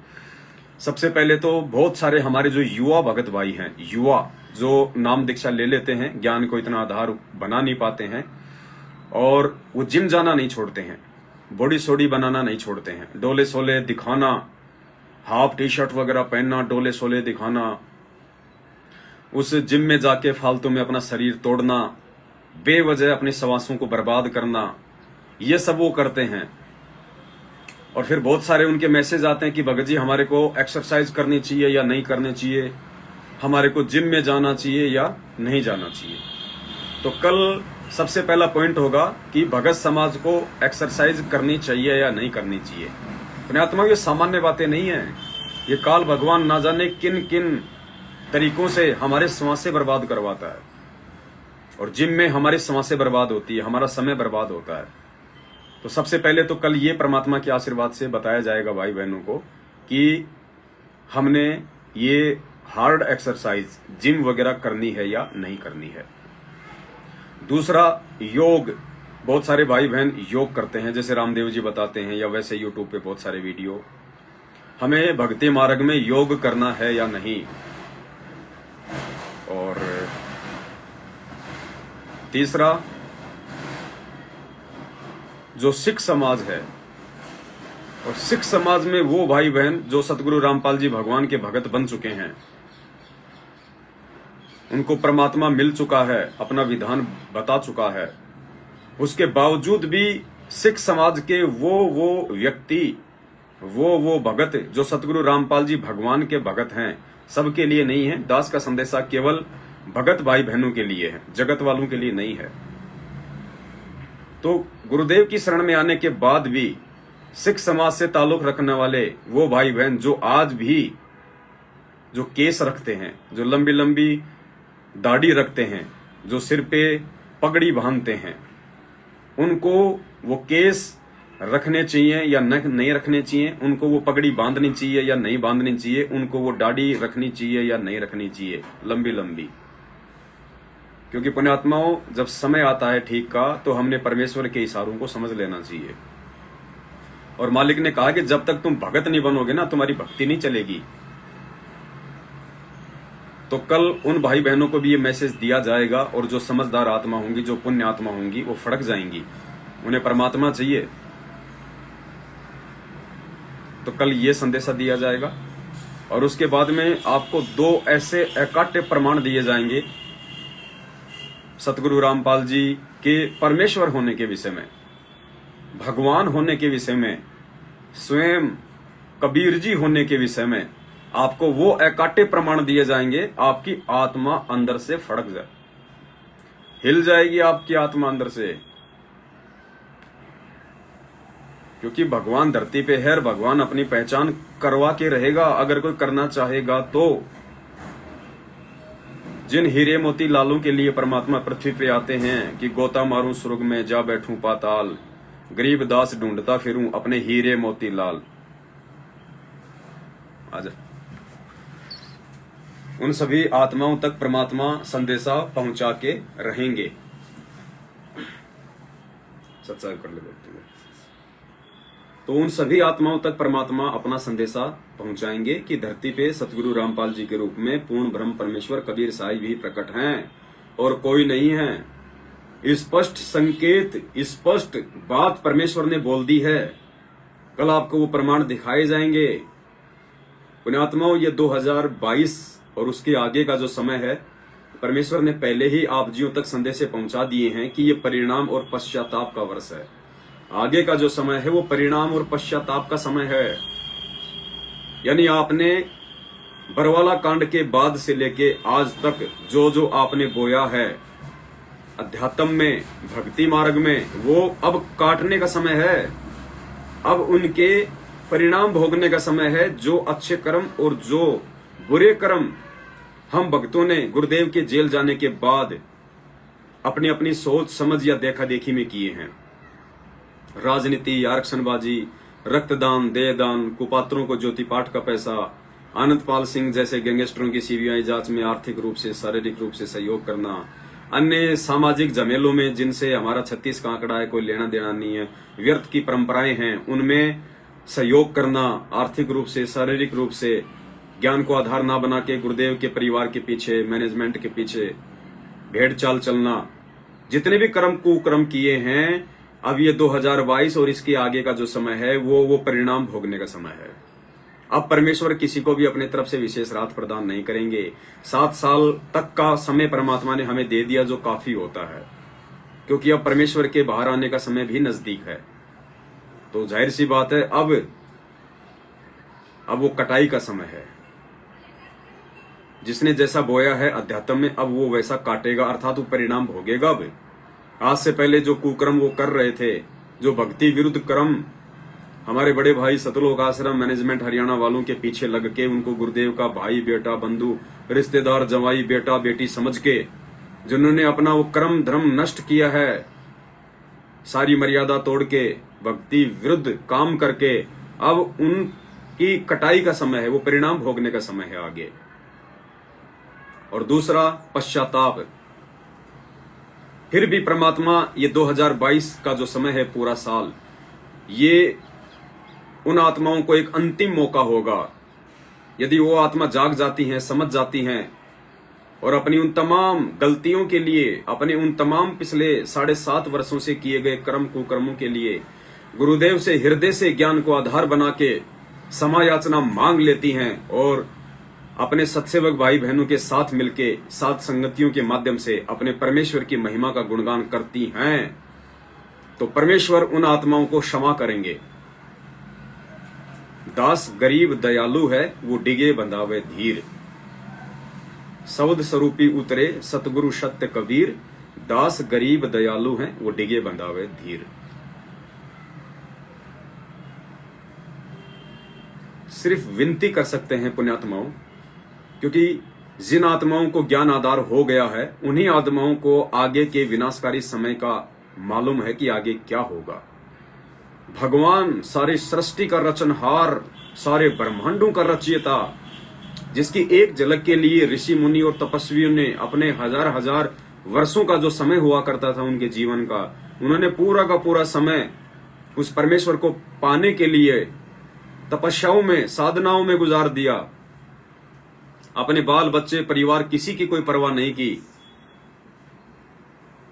सबसे पहले तो बहुत सारे हमारे जो युवा भगत भाई हैं, युवा जो नाम दीक्षा ले लेते हैं, ज्ञान को इतना आधार बना नहीं पाते हैं और वो जिम जाना नहीं छोड़ते हैं, बॉडी सोडी बनाना नहीं छोड़ते हैं, डोले सोले दिखाना, हाफ टी शर्ट वगैरह पहनना, डोले सोले दिखाना, उस जिम में जाके फालतू में अपना शरीर तोड़ना, बेवजह अपने सवासों को बर्बाद करना, ये सब वो करते हैं। और फिर बहुत सारे उनके मैसेज आते हैं कि भगत जी हमारे को एक्सरसाइज करनी चाहिए या नहीं करनी चाहिए, हमारे को जिम में जाना चाहिए या नहीं जाना चाहिए। तो कल सबसे पहला पॉइंट होगा कि भगत समाज को एक्सरसाइज करनी चाहिए या नहीं करनी चाहिए। पुण्यात्मा, ये सामान्य बातें नहीं है, ये काल भगवान ना जाने किन किन तरीकों से हमारे श्वासें बर्बाद करवाता है और जिम में हमारी श्वासें बर्बाद होती है, हमारा समय बर्बाद होता है। तो सबसे पहले तो कल ये परमात्मा के आशीर्वाद से बताया जाएगा भाई बहनों को कि हमने ये हार्ड एक्सरसाइज जिम वगैरह करनी है या नहीं करनी है। दूसरा, योग। बहुत सारे भाई बहन योग करते हैं, जैसे रामदेव जी बताते हैं या वैसे यूट्यूब पे बहुत सारे वीडियो। हमें भक्ति मार्ग में योग करना है या नहीं। और तीसरा, जो सिख समाज है और सिख समाज में वो भाई बहन जो सतगुरु रामपाल जी भगवान के भगत बन चुके हैं, उनको परमात्मा मिल चुका है, अपना विधान बता चुका है, उसके बावजूद भी सिख समाज के वो व्यक्ति, वो भगत जो सतगुरु रामपाल जी भगवान के भगत हैं, सबके लिए नहीं है। दास का संदेशा केवल भगत भाई बहनों के लिए है, जगत वालों के लिए नहीं है। तो गुरुदेव की शरण में आने के बाद भी सिख समाज से ताल्लुक रखने वाले वो भाई बहन जो आज भी जो केस रखते हैं, जो लंबी लंबी दाढ़ी रखते हैं, जो सिर पे पगड़ी बांधते हैं, उनको वो केस रखने चाहिए या नहीं रखने चाहिए, उनको वो पगड़ी बांधनी चाहिए या नहीं बांधनी चाहिए, उनको वो दाढ़ी रखनी चाहिए या नहीं रखनी चाहिए लंबी लंबी। क्योंकि पुण्यात्माओं, जब समय आता है ठीक का तो हमने परमेश्वर के इशारों को समझ लेना चाहिए। और मालिक ने कहा कि जब तक तुम भगत नहीं बनोगे ना, तुम्हारी भक्ति नहीं चलेगी। तो कल उन भाई बहनों को भी ये मैसेज दिया जाएगा, और जो समझदार आत्मा होंगी, जो पुण्य आत्मा होंगी, वो फड़क जाएंगी। उन्हें परमात्मा चाहिए, तो कल ये संदेशा दिया जाएगा। और उसके बाद में आपको 2 ऐसे अकाट्य प्रमाण दिए जाएंगे सतगुरु रामपाल जी के परमेश्वर होने के विषय में, भगवान होने के विषय में, स्वयं कबीर जी होने के विषय में। आपको वो अकाट्य प्रमाण दिए जाएंगे, आपकी आत्मा अंदर से फड़क जाए, हिल जाएगी आपकी आत्मा अंदर से। क्योंकि भगवान धरती पे है, भगवान अपनी पहचान करवा के रहेगा अगर कोई करना चाहेगा तो। जिन हीरे मोती लालों के लिए परमात्मा पृथ्वी पे आते हैं कि गोता मारूं स्वर्ग में, जा बैठूं पाताल, गरीब दास ढूंढता फिरूं अपने हीरे मोती लाल। आजा, उन सभी आत्माओं तक परमात्मा संदेशा पहुंचा के रहेंगे। सत्संग कर ले व्यक्ति में, तो उन सभी आत्माओं तक परमात्मा अपना संदेशा पहुंचाएंगे कि धरती पे सतगुरु रामपाल जी के रूप में पूर्ण ब्रह्म परमेश्वर कबीर साहिब भी प्रकट हैं और कोई नहीं है। स्पष्ट संकेत, स्पष्ट बात परमेश्वर ने बोल दी है। कल आपको वो प्रमाण दिखाए जाएंगे। पुण्यात्माओं, ये 2022 और उसके आगे का जो समय है, परमेश्वर ने पहले ही आप जियों तक संदेशे पहुंचा दिए हैं कि ये परिणाम और पश्चाताप का वर्ष है। आगे का जो समय है वो परिणाम और पश्चाताप का समय है। यानी आपने बरवाला कांड के बाद से लेके आज तक जो जो आपने बोया है अध्यात्म में, भक्ति मार्ग में, वो अब काटने का समय है। अब उनके परिणाम भोगने का समय है। जो अच्छे कर्म और जो बुरे कर्म हम भक्तों ने गुरुदेव के जेल जाने के बाद अपनी अपनी सोच समझ या देखा देखी में किए हैं, राजनीति, आरक्षणबाजी, रक्तदान, देहदान, कुपात्रों को ज्योति पाठ का पैसा, आनंदपाल सिंह जैसे गैंगस्टरों की सीबीआई जांच में आर्थिक रूप से, शारीरिक रूप से सहयोग करना, अन्य सामाजिक झमेलों में जिनसे हमारा 36 का आंकड़ा है, कोई लेना देना नहीं है, व्यर्थ की परंपराएं हैं, उनमें सहयोग करना, आर्थिक रूप से, शारीरिक रूप से, ज्ञान को आधार ना बना के गुरुदेव के परिवार के पीछे, मैनेजमेंट के पीछे भेड़ चाल चलना, जितने भी कर्म कुकर्म किए हैं, अब ये 2022 और इसके आगे का जो समय है वो परिणाम भोगने का समय है। अब परमेश्वर किसी को भी अपने तरफ से विशेष राहत प्रदान नहीं करेंगे। 7 साल तक का समय परमात्मा ने हमें दे दिया, जो काफी होता है, क्योंकि अब परमेश्वर के बाहर आने का समय भी नजदीक है। तो जाहिर सी बात है, अब वो कटाई का समय है। जिसने जैसा बोया है अध्यात्म में, अब वो वैसा काटेगा, अर्थात वो परिणाम भोगेगा। अब आज से पहले जो कुकर्म वो कर रहे थे, जो भक्ति विरुद्ध कर्म हमारे बड़े भाई सतलोक आश्रम मैनेजमेंट हरियाणा वालों के पीछे लग के, उनको गुरुदेव का भाई, बेटा, बंधु, रिश्तेदार, जवाई, बेटा, बेटी समझ के जिन्होंने अपना वो कर्म धर्म नष्ट किया है, सारी मर्यादा तोड़ के भक्ति विरुद्ध काम करके, अब उनकी कटाई का समय है, वो परिणाम भोगने का समय है आगे। और दूसरा पश्चाताप। फिर भी परमात्मा ये 2022 का जो समय है, पूरा साल, ये उन आत्माओं को एक अंतिम मौका होगा। यदि वो आत्मा जाग जाती हैं, समझ जाती हैं और अपनी उन तमाम गलतियों के लिए, अपने उन तमाम पिछले 7.5 वर्षों से किए गए कर्म कुकर्मों के लिए गुरुदेव से हृदय से ज्ञान को आधार बना के क्षमा याचना मांग लेती हैं और अपने सत्सेवक भाई बहनों के साथ मिलके, साथ संगतियों के माध्यम से अपने परमेश्वर की महिमा का गुणगान करती हैं, तो परमेश्वर उन आत्माओं को क्षमा करेंगे। दास गरीब दयालु है, वो डिगे बंधावे धीर, शब्द स्वरूपी उतरे सतगुरु सत्य कबीर, दास गरीब दयालु हैं, वो डिगे बंधावे धीर। सिर्फ विनती कर सकते हैं पुण्यात्माओं, क्योंकि जिन आत्माओं को ज्ञान आधार हो गया है, उन्हीं आत्माओं को आगे के विनाशकारी समय का मालूम है कि आगे क्या होगा। भगवान सारी सृष्टि का रचनहार, सारे ब्रह्मांडों का रचयिता, जिसकी एक झलक के लिए ऋषि मुनि और तपस्वियों ने अपने हजार हजार वर्षों का जो समय हुआ करता था उनके जीवन का, उन्होंने पूरा का पूरा समय उस परमेश्वर को पाने के लिए तपस्याओं में, साधनाओं में गुजार दिया। अपने बाल बच्चे, परिवार, किसी की कोई परवाह नहीं की।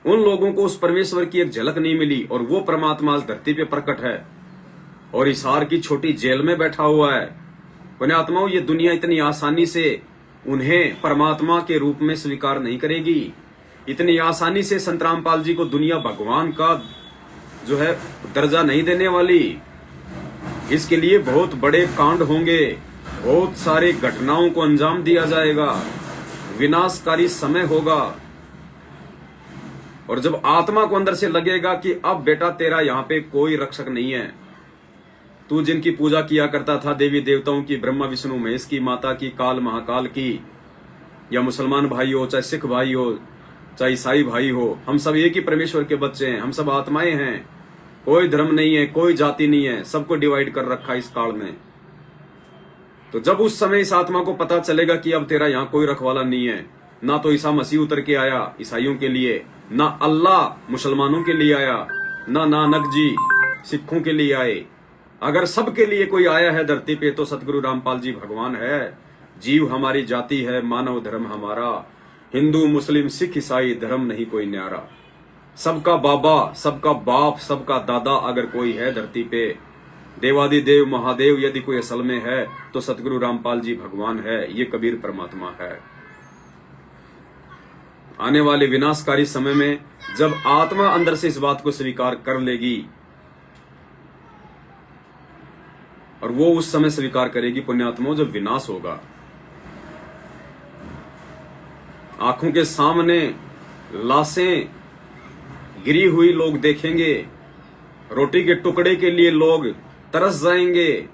उन लोगों को उस परमेश्वर की एक झलक नहीं मिली और वो परमात्मा आज धरती पे प्रकट है और हिसार की छोटी जेल में बैठा हुआ है। पुण्यात्माओं, ये दुनिया इतनी आसानी से उन्हें परमात्मा के रूप में स्वीकार नहीं करेगी। इतनी आसानी से संत रामपाल जी को दुनिया भगवान का जो है दर्जा नहीं देने वाली। इसके लिए बहुत बड़े कांड होंगे, बहुत सारी घटनाओं को अंजाम दिया जाएगा, विनाशकारी समय होगा। और जब आत्मा को अंदर से लगेगा कि अब बेटा तेरा यहाँ पे कोई रक्षक नहीं है, तू जिनकी पूजा किया करता था, देवी देवताओं की, ब्रह्मा विष्णु महेश की, माता की, काल महाकाल की, या मुसलमान भाई हो, चाहे सिख भाई हो, चाहे ईसाई भाई हो, हम सब एक ही परमेश्वर के बच्चे हैं, हम सब आत्माएं हैं। कोई धर्म नहीं है, कोई जाति नहीं है, सबको डिवाइड कर रखा इस काल में। तो जब उस समय इस आत्मा को पता चलेगा कि अब तेरा यहाँ कोई रखवाला नहीं है, ना तो ईसा मसीह उतर के आया ईसाइयों के लिए, ना अल्लाह मुसलमानों के लिए आया, ना नानक जी सिखों के लिए आए, अगर सबके लिए कोई आया है धरती पे तो सतगुरु रामपाल जी भगवान है। जीव हमारी जाति है, मानव धर्म हमारा, हिंदू मुस्लिम सिख ईसाई धर्म नहीं कोई न्यारा। सबका बाबा, सबका बाप, सबका दादा अगर कोई है धरती पे, देवादिदेव महादेव यदि कोई असल में है तो सतगुरु रामपाल जी भगवान है, ये कबीर परमात्मा है। आने वाले विनाशकारी समय में जब आत्मा अंदर से इस बात को स्वीकार कर लेगी, और वो उस समय स्वीकार करेगी पुण्यात्माओं जब विनाश होगा। आंखों के सामने लाशें गिरी हुई लोग देखेंगे, रोटी के टुकड़े के लिए लोग तरस जाएंगे,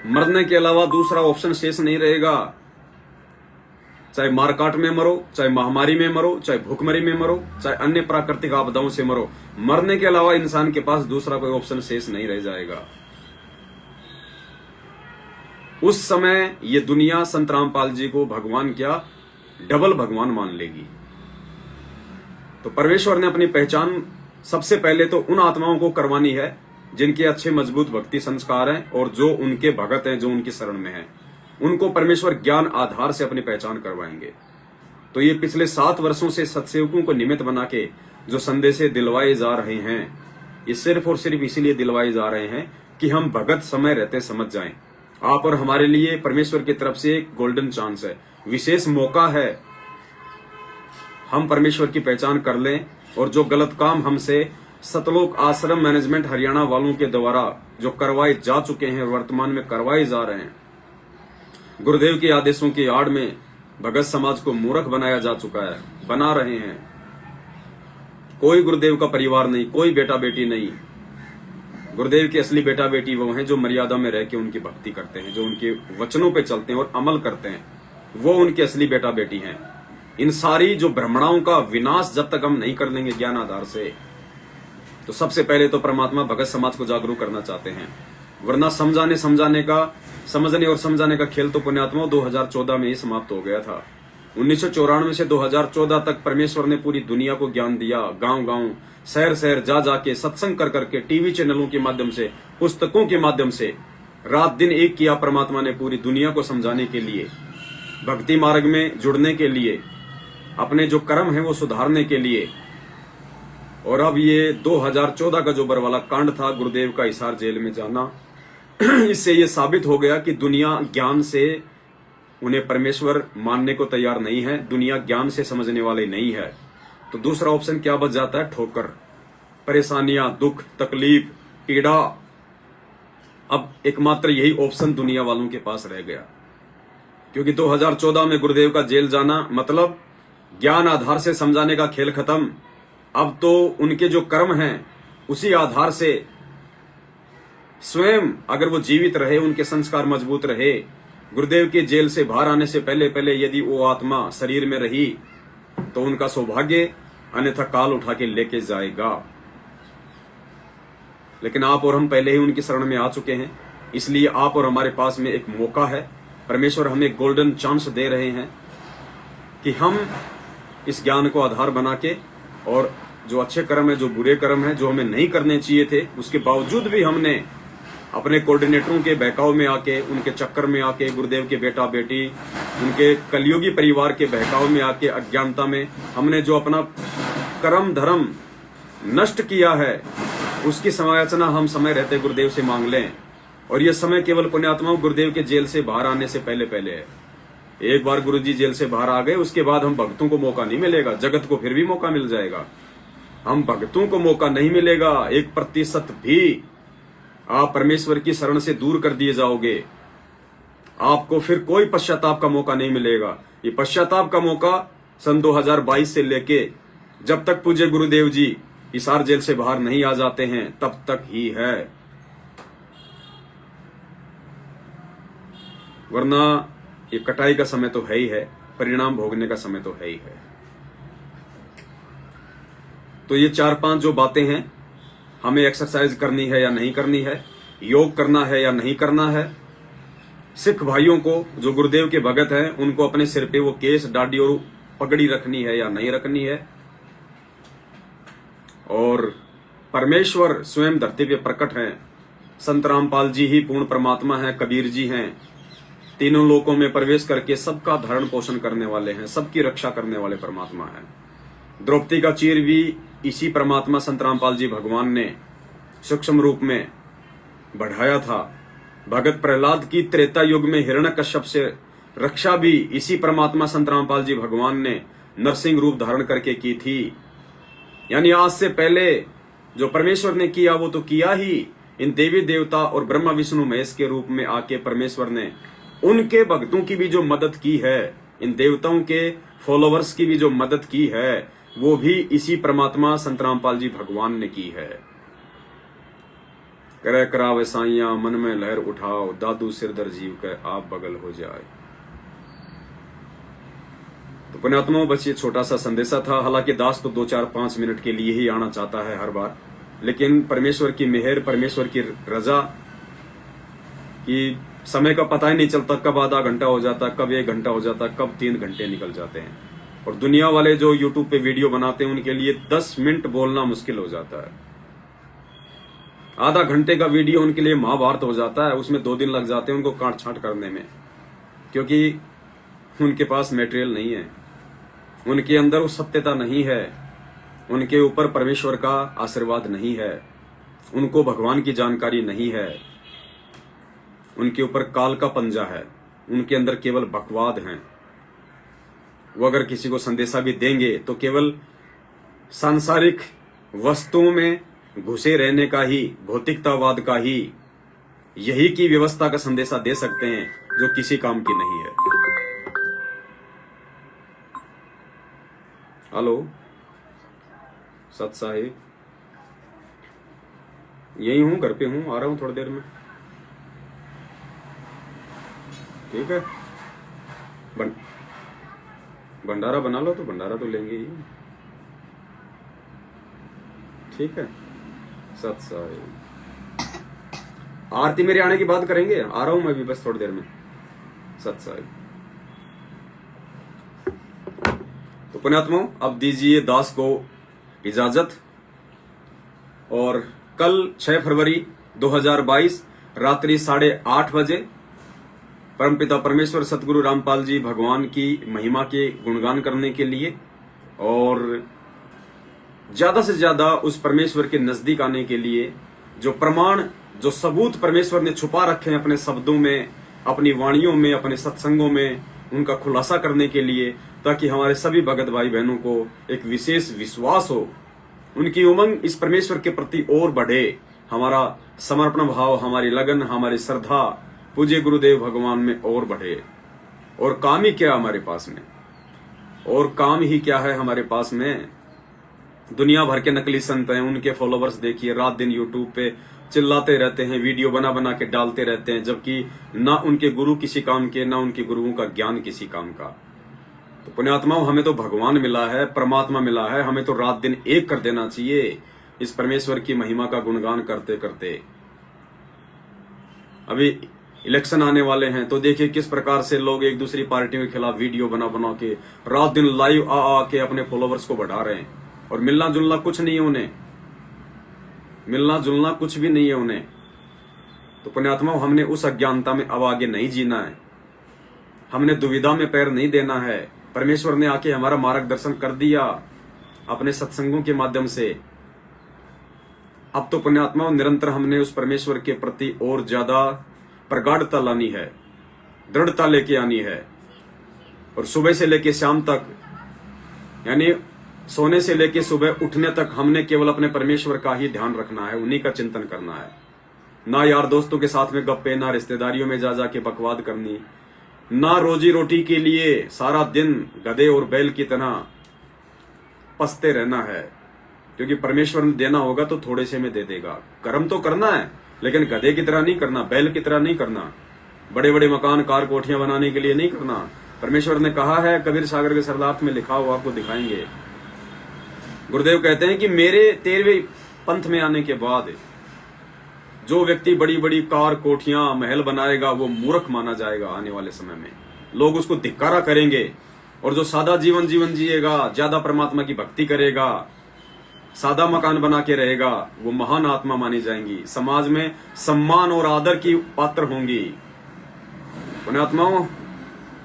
मरने के अलावा दूसरा ऑप्शन शेष नहीं रहेगा। चाहे मारकाट में मरो, चाहे महामारी में मरो, चाहे भूखमरी में मरो, चाहे अन्य प्राकृतिक आपदाओं से मरो, मरने के अलावा इंसान के पास दूसरा कोई ऑप्शन शेष नहीं रह जाएगा। उस समय ये दुनिया संत रामपाल जी को भगवान क्या, डबल भगवान मान लेगी। तो परमेश्वर ने अपनी पहचान सबसे पहले तो उन आत्माओं को करवानी है जिनके अच्छे मजबूत भक्ति संस्कार हैं और जो उनके भगत हैं, जो उनकी शरण में हैं, उनको परमेश्वर ज्ञान आधार से अपनी पहचान करवाएंगे। तो ये पिछले 7 वर्षों से सत्सेवकों को निमित्त बना के जो संदेशे दिलवाए जा रहे हैं, ये सिर्फ और सिर्फ इसीलिए दिलवाए जा रहे हैं कि हम भगत समय रहते समझ जाएं। आप और हमारे लिए परमेश्वर की तरफ से एक गोल्डन चांस है, विशेष मौका है। हम परमेश्वर की पहचान कर लें और जो गलत काम हमसे सतलोक आश्रम मैनेजमेंट हरियाणा वालों के द्वारा जो करवाए जा चुके हैं, वर्तमान में करवाए जा रहे हैं, गुरुदेव के आदेशों की आड़ में भगत समाज को मूर्ख बनाया जा चुका है, बना रहे हैं। कोई गुरुदेव का परिवार नहीं, कोई बेटा बेटी नहीं। गुरुदेव के असली बेटा बेटी वो हैं जो मर्यादा में रह के उनकी भक्ति करते हैं, जो उनके वचनों पे चलते हैं और अमल करते हैं, वो उनके असली बेटा बेटी हैं। इन सारी जो भ्रमणाओं का विनाश जब तक हम नहीं कर लेंगे ज्ञान आधार से, तो सबसे पहले तो परमात्मा भगत समाज को जागरूक करना चाहते हैं। वरना समझने और समझाने का खेल तो पुण्यात्मा 2014 में ही समाप्त हो गया था। 1994 से 2014 तक परमेश्वर ने पूरी दुनिया को ज्ञान दिया। गांव गांव, शहर शहर जा जाके सत्संग कर करके, टीवी चैनलों के माध्यम से, पुस्तकों के माध्यम से रात दिन एक किया परमात्मा ने पूरी दुनिया को समझाने के लिए, भक्ति मार्ग में जुड़ने के लिए, अपने जो कर्म है वो सुधारने के लिए। और अब ये 2014 का जो बरवाला कांड था, गुरुदेव का हिसार जेल में जाना, इससे ये साबित हो गया कि दुनिया ज्ञान से उन्हें परमेश्वर मानने को तैयार नहीं है, दुनिया ज्ञान से समझने वाले नहीं है। तो दूसरा ऑप्शन क्या बच जाता है? ठोकर, परेशानियां, दुख, तकलीफ, पीड़ा। अब एकमात्र यही ऑप्शन दुनिया वालों के पास रह गया, क्योंकि 2014 में गुरुदेव का जेल जाना मतलब ज्ञान आधार से समझाने का खेल खत्म। अब तो उनके जो कर्म हैं उसी आधार से स्वयं अगर वो जीवित रहे, उनके संस्कार मजबूत रहे, गुरुदेव के जेल से बाहर आने से पहले पहले यदि वो आत्मा शरीर में रही तो उनका सौभाग्य, अन्यथा काल उठा के लेके जाएगा। लेकिन आप और हम पहले ही उनकी शरण में आ चुके हैं, इसलिए आप और हमारे पास में एक मौका है। परमेश्वर हमें गोल्डन चांस दे रहे हैं कि हम इस ज्ञान को आधार बना के, और जो अच्छे कर्म है, जो बुरे कर्म है, जो हमें नहीं करने चाहिए थे, उसके बावजूद भी हमने अपने कोऑर्डिनेटरों के बहकाव में आके, उनके चक्कर में आके, गुरुदेव के बेटा बेटी, उनके कलयुगी परिवार के बहकाव में आके, अज्ञानता में हमने जो अपना कर्म धर्म नष्ट किया है, उसकी समालोचना हम समय रहते गुरुदेव से मांग लें। और यह समय केवल पुण्यात्माओं गुरुदेव के जेल से बाहर आने से पहले पहले है। एक बार गुरुजी जेल से बाहर आ गए, उसके बाद हम भक्तों को मौका नहीं मिलेगा। जगत को फिर भी मौका मिल जाएगा, हम भक्तों को मौका नहीं मिलेगा। 1% भी आप परमेश्वर की शरण से दूर कर दिए जाओगे, आपको फिर कोई पश्चाताप का मौका नहीं मिलेगा। ये पश्चाताप का मौका सन 2022 से लेके जब तक पूज्य गुरुदेव जी हिसार जेल से बाहर नहीं आ जाते हैं तब तक ही है, वरना ये कटाई का समय तो है ही है, परिणाम भोगने का समय तो है ही है। तो ये 4-5 जो बातें हैं, हमें एक्सरसाइज करनी है या नहीं करनी है, योग करना है या नहीं करना है। सिख भाइयों को जो गुरुदेव के भगत हैं, उनको अपने सिर पे वो केस, दाढ़ी और पगड़ी रखनी है या नहीं रखनी है। और परमेश्वर स्वयं धरती पे प्रकट हैं। संत रामपाल जी ही पूर्ण परमात्मा हैं, कबीर जी हैं, तीनों लोकों में प्रवेश करके सबका धारण पोषण करने वाले हैं, सबकी रक्षा करने वाले परमात्मा हैं। द्रौपदी का चीर भी इसी परमात्मा संत रामपाल जी भगवान ने सूक्ष्म रूप में बढ़ाया था। भगत प्रहलाद की त्रेता युग में हिरण्यकश्यप से रक्षा भी इसी परमात्मा संत रामपाल जी भगवान ने नरसिंह रूप धारण करके की थी। यानी आज से पहले जो परमेश्वर ने किया वो तो किया ही। इन देवी देवता और ब्रह्मा विष्णु महेश के रूप में आके परमेश्वर ने उनके भक्तों की भी जो मदद की है, इन देवताओं के फॉलोवर्स की भी जो मदद की है, वो भी इसी परमात्मा संत रामपाल जी भगवान ने की है। करे करावे साइया मन में लहर उठाओ, दादू सिरदर जीव के आप बगल हो जाए। तो पुण्यात्माओं, बस ये छोटा सा संदेशा था। हालांकि दास तो 2-4-5 मिनट के लिए ही आना चाहता है हर बार, लेकिन परमेश्वर की मेहर, परमेश्वर की रजा की समय का पता ही नहीं चलता, कब आधा घंटा हो जाता, कब 1 घंटा हो जाता, कब 3 घंटे निकल जाते हैं। और दुनिया वाले जो यूट्यूब पे वीडियो बनाते हैं, उनके लिए 10 मिनट बोलना मुश्किल हो जाता है। आधा घंटे का वीडियो उनके लिए महाभारत हो जाता है, उसमें 2 दिन लग जाते हैं उनको काट छांट करने में, क्योंकि उनके पास मटेरियल नहीं है, उनके अंदर वो सत्यता नहीं है, उनके ऊपर परमेश्वर का आशीर्वाद नहीं है, उनको भगवान की जानकारी नहीं है, उनके ऊपर काल का पंजा है, उनके अंदर केवल बकवाद हैं। वो अगर किसी को संदेशा भी देंगे तो केवल सांसारिक वस्तुओं में घुसे रहने का ही, भौतिकतावाद का ही, यही की व्यवस्था का संदेशा दे सकते हैं, जो किसी काम की नहीं है। हेलो सत साहिब, यही हूं, घर पे हूं, आ रहा हूं थोड़ी देर में। ठीक है, भंडारा बना लो तो भंडारा तो लेंगे ही। ठीक है, सत साहिब, आरती मेरे आने की बात करेंगे, आ रहा हूं मैं भी बस थोड़ी देर में। सत साहिब। तो पुण्यात्माओं, अब दीजिए दास को इजाजत, और कल 6 फरवरी 2022 रात्रि 8:30 बजे परमपिता परमेश्वर सतगुरु रामपाल जी भगवान की महिमा के गुणगान करने के लिए और ज्यादा से ज्यादा उस परमेश्वर के नजदीक आने के लिए, जो प्रमाण, जो सबूत परमेश्वर ने छुपा रखे हैं अपने शब्दों में, अपनी वाणियों में, अपने सत्संगों में, उनका खुलासा करने के लिए, ताकि हमारे सभी भगत भाई बहनों को एक विशेष विश्वास हो, उनकी उमंग इस परमेश्वर के प्रति और बढ़े, हमारा समर्पण भाव, हमारी लगन, हमारी श्रद्धा पूज्य गुरुदेव भगवान में और बढ़े। और काम ही क्या हमारे पास में, और काम ही क्या है हमारे पास में। दुनिया भर के नकली संत हैं, उनके फॉलोवर्स देखिए, रात दिन यूट्यूब पे चिल्लाते रहते हैं, वीडियो बना बना के डालते रहते हैं, जबकि ना उनके गुरु किसी काम के, ना उनके गुरुओं का ज्ञान किसी काम का। तो पुण्यात्माओं, हमें तो भगवान मिला है, परमात्मा मिला है, हमें तो रात दिन एक कर देना चाहिए। इस परमेश्वर की महिमा का गुणगान करते करते। अभी इलेक्शन आने वाले हैं तो देखिए किस प्रकार से लोग एक दूसरी पार्टियों के खिलाफ वीडियो बना बना के रात दिन लाइव आ के अपने फॉलोवर्स को बढ़ा रहे हैं, और मिलना जुलना कुछ नहीं है उन्हें, मिलना जुलना कुछ भी नहीं है उन्हें। तो पुण्यात्माओं, हमने उस अज्ञानता में अब आगे नहीं जीना है, हमने दुविधा में पैर नहीं देना है। परमेश्वर ने आके हमारा मार्गदर्शन कर दिया अपने सत्संगों के माध्यम से। अब तो पुण्यात्माओं, निरंतर हमने उस परमेश्वर के प्रति और ज्यादा प्रगाढ़ता लानी है, दृढ़ता लेके आनी है, और सुबह से लेके शाम तक, यानी सोने से लेके सुबह उठने तक हमने केवल अपने परमेश्वर का ही ध्यान रखना है, उन्हीं का चिंतन करना है। ना यार दोस्तों के साथ में गप्पे, ना रिश्तेदारियों में जा जाके बकवाद करनी, ना रोजी रोटी के लिए सारा दिन गधे और बैल की तरह पसते रहना है, क्योंकि परमेश्वर ने देना होगा तो थोड़े से में दे देगा। कर्म तो करना है, लेकिन गधे की तरह नहीं करना, बैल की तरह नहीं करना, बड़े बड़े मकान कार कोठियां बनाने के लिए नहीं करना। परमेश्वर ने कहा है, कबीर सागर के सरदार्थ में लिखा हुआ आपको दिखाएंगे। गुरुदेव कहते हैं कि मेरे 13वें पंथ में आने के बाद जो व्यक्ति बड़ी बड़ी कार कोठियां महल बनाएगा वो मूर्ख माना जाएगा। आने वाले समय में लोग उसको धिक्कारा करेंगे, और जो सादा जीवन जिएगा, ज्यादा परमात्मा की भक्ति करेगा, सादा मकान बना के रहेगा, वो महान आत्मा मानी जाएंगी, समाज में सम्मान और आदर की पात्र होंगी। पुण्यात्माओं,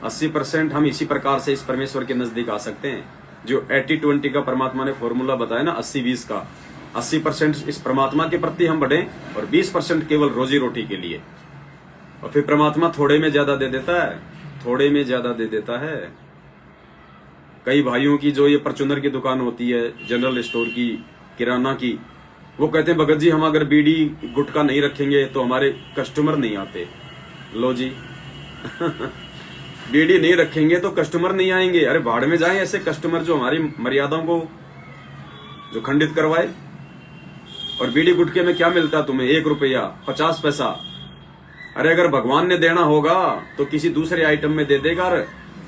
80% हम इसी प्रकार से इस परमेश्वर के नजदीक आ सकते हैं। जो 80-20 का परमात्मा ने फॉर्मूला बताया ना, 80-20 का, 80% इस परमात्मा के प्रति हम बढ़े और 20% केवल रोजी रोटी के लिए। और फिर परमात्मा थोड़े में ज्यादा दे देता है, थोड़े में ज्यादा दे देता है। कई भाइयों की जो ये परचूनर की दुकान होती है, जनरल स्टोर की, किराना की, वो कहते हैं भगत जी हम अगर बीड़ी गुटखा नहीं रखेंगे तो हमारे कस्टमर नहीं आते। लो जी बीड़ी नहीं रखेंगे तो कस्टमर नहीं आएंगे। अरे भाड़ में जाएं ऐसे कस्टमर जो हमारी मर्यादाओं को जो खंडित करवाए। और बीड़ी गुटखे में क्या मिलता तुम्हें? 1 रुपया 50 पैसा। अरे अगर भगवान ने देना होगा तो किसी दूसरे आइटम में दे देगा।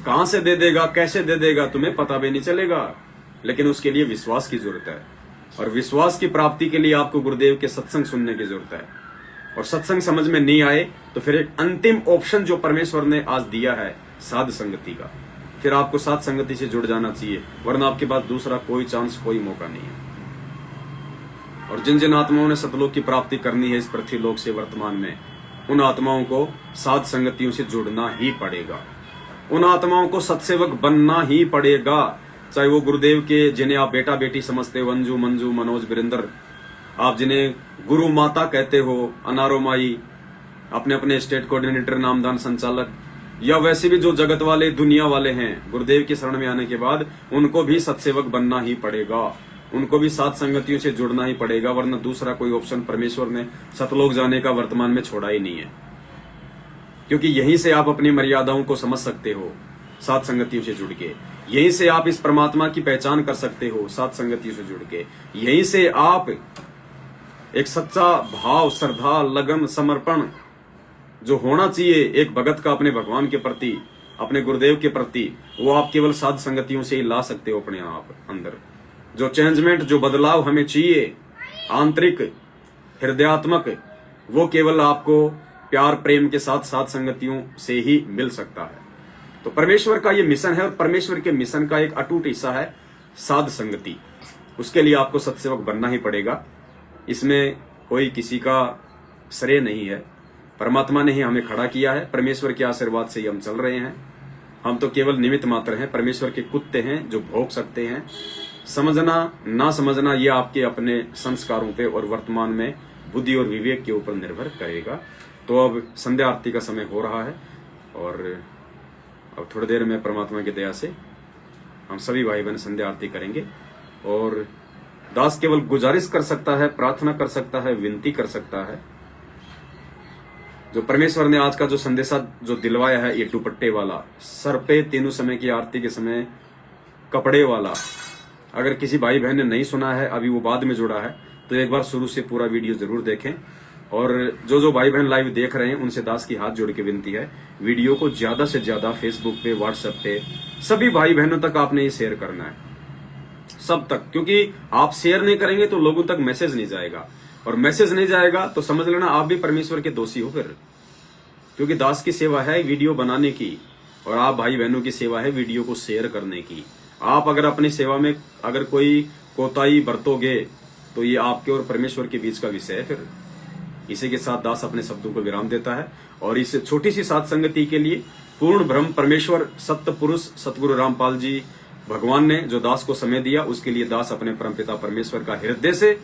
कहां से दे देगा, कैसे दे देगा, तुम्हें पता भी नहीं चलेगा। लेकिन उसके लिए विश्वास की जरूरत है, और विश्वास की प्राप्ति के लिए आपको गुरुदेव के सत्संग सुनने की जरूरत है। और सत्संग समझ में नहीं आए तो फिर एक अंतिम ऑप्शन जो परमेश्वर ने आज दिया है, साध संगति का। फिर आपको साध संगति से जुड़ जाना चाहिए, वरना आपके पास दूसरा कोई चांस, कोई मौका नहीं है। और जिन जिन आत्माओं ने सतलोक की प्राप्ति करनी है इस पृथ्वी लोक से वर्तमान में, उन आत्माओं को साध संगतियों से जुड़ना ही पड़ेगा, उन आत्माओं को सत्सेवक बनना ही पड़ेगा। चाहे वो गुरुदेव के, जिन्हें आप बेटा बेटी समझते हो, अंजू मंजू मनोज वीरेंद्र, आप जिन्हें गुरु माता कहते हो, अनारो माई, अपने अपने स्टेट कोऑर्डिनेटर, नामदान संचालक, या वैसे भी जो जगत वाले दुनिया वाले हैं, गुरुदेव की शरण में आने के बाद उनको भी सत्सेवक बनना ही पड़ेगा, उनको भी साथ संगतियों से जुड़ना ही पड़ेगा। वरना दूसरा कोई ऑप्शन परमेश्वर ने सतलोक जाने का वर्तमान में छोड़ा ही नहीं है। क्योंकि यहीं से आप अपनी मर्यादाओं को समझ सकते हो, साथ संगतियों से जुड़ के। यहीं से आप इस परमात्मा की पहचान कर सकते हो, साथ संगतियों से जुड़ के। यहीं से आप एक सच्चा भाव, श्रद्धा, लगन, समर्पण जो होना चाहिए एक भगत का अपने भगवान के प्रति, अपने गुरुदेव के प्रति, वो आप केवल साध संगतियों से ही ला सकते हो अपने आप अंदर। जो चेंजमेंट, जो बदलाव हमें चाहिए आंतरिक, हृदयात्मक, वो केवल आपको प्यार प्रेम के साथ साथ संगतियों से ही मिल सकता है। तो परमेश्वर का ये मिशन है, और परमेश्वर के मिशन का एक अटूट हिस्सा है साध संगति। उसके लिए आपको सत्सेवक बनना ही पड़ेगा। इसमें कोई किसी का श्रेय नहीं है, परमात्मा ने ही हमें खड़ा किया है। परमेश्वर के आशीर्वाद से ही हम चल रहे हैं। हम तो केवल निमित्त मात्र हैं, परमेश्वर के कुत्ते हैं जो भोग सकते हैं। समझना ना समझना ये आपके अपने संस्कारों पे और वर्तमान में बुद्धि और विवेक के ऊपर निर्भर करेगा। तो अब संध्या आरती का समय हो रहा है, और अब थोड़ी देर में परमात्मा की दया से हम सभी भाई बहन संध्या आरती करेंगे। और दास केवल गुजारिश कर सकता है, प्रार्थना कर सकता है, विनती कर सकता है। जो परमेश्वर ने आज का जो संदेशा जो दिलवाया है, ये दुपट्टे वाला, सर पे तीनों समय की आरती के समय कपड़े वाला, अगर किसी भाई बहन ने नहीं सुना है, अभी वो बाद में जुड़ा है, तो एक बार शुरू से पूरा वीडियो जरूर देखें। और जो भाई बहन लाइव देख रहे हैं उनसे दास की हाथ जोड़ के विनती है, वीडियो को ज्यादा से ज्यादा फेसबुक पे, व्हाट्सएप पे सभी भाई बहनों तक आपने ये शेयर करना है। सब तक, क्योंकि आप शेयर नहीं करेंगे तो लोगों तक मैसेज नहीं जाएगा, और मैसेज नहीं जाएगा तो समझ लेना आप भी परमेश्वर के दोषी हो फिर। क्योंकि दास की सेवा है वीडियो बनाने की, और आप भाई बहनों की सेवा है वीडियो को शेयर करने की। आप अगर अपनी सेवा में अगर कोई कोताही बरतोगे तो ये आपके और परमेश्वर के बीच का विषय है फिर। इसी के साथ दास अपने शब्दों को विराम देता है, और इस छोटी सी सात संगति के लिए पूर्ण ब्रह्म परमेश्वर सत्य पुरुष सतगुरु रामपाल जी भगवान ने जो दास को समय दिया, उसके लिए दास अपने परमपिता परमेश्वर का हृदय से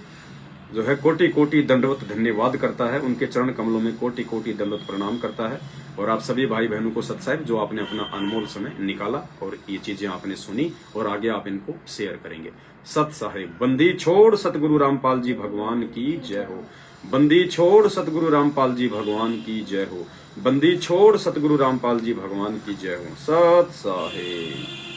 जो है कोटि कोटि दंडवत धन्यवाद करता है, उनके चरण कमलों में कोटि कोटि दंडवत प्रणाम करता है। और आप सभी भाई बहनों को सत साहिब जो आपने अपना अनमोल समय निकाला और ये चीजें आपने सुनी, और आगे आप इनको शेयर करेंगे। सत साहिब। बंदी छोड़ सतगुरु रामपाल जी भगवान की जय हो। बंदी छोड़ सतगुरु रामपाल जी भगवान की जय हो। बंदी छोड़ सतगुरु रामपाल जी भगवान की जय हो। सत साहिब।